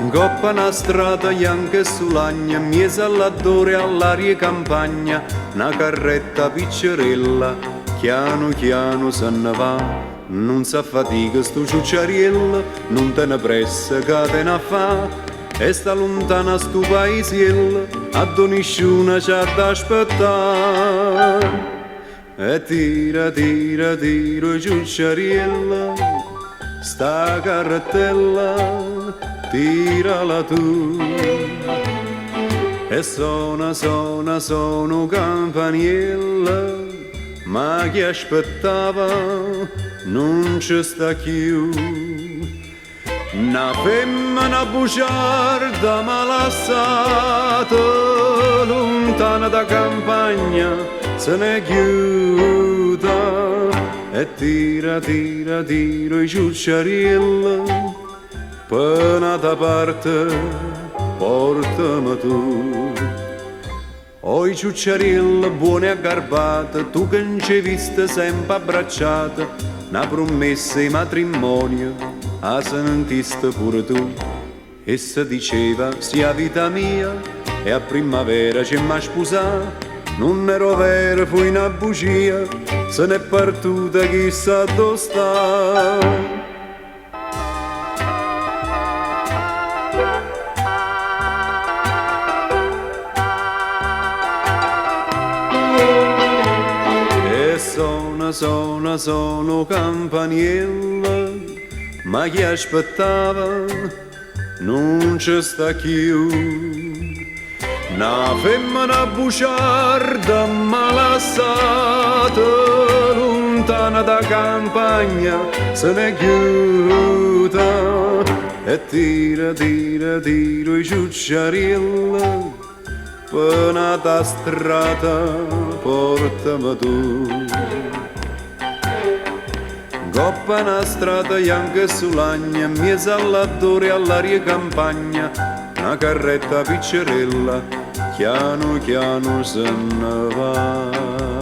Coppa una strada bianca e sulagna, miesa all'addore all'aria campagna, una carretta piccerella, chiano chiano se ne va. Non s'affatica sto ciucciariello, non te ne pressa che te ne fa. E sta lontana sto paesiello, a donisciuna c'ha da aspettare. E tira, tira, tira il ciucciariello, sta carrettella, tirala tu. E suona, suona, suona campaniella, ma chi aspettava non ci sta più. Una femmina bugiarda malassata, lontana da campagna, se ne chiuda. E tira, tira, tira i ciucciariello, pena da parte, portami tu. O i ciucciariello buone e garbate, tu che non ci hai viste sempre abbracciate, una promessa di matrimonio, a sentiste pure tu. E se diceva, sia vita mia, e a primavera ci m'ha sposato, non ero vero, fu una bugia, se n'è partuta chissà dove sta. Suona, suona, suona campaniella, ma chi aspettava non ci sta più. Una femmina bugiarda malassata, lontana da campagna, se ne chiuda. E tira, tira, tira i ciucciariello, pena da strada, portami tu. Coppa una strada bianca e sulagna, miesa all'addore all'aria campagna, una carretta piccerella, chiano chiano se ne va.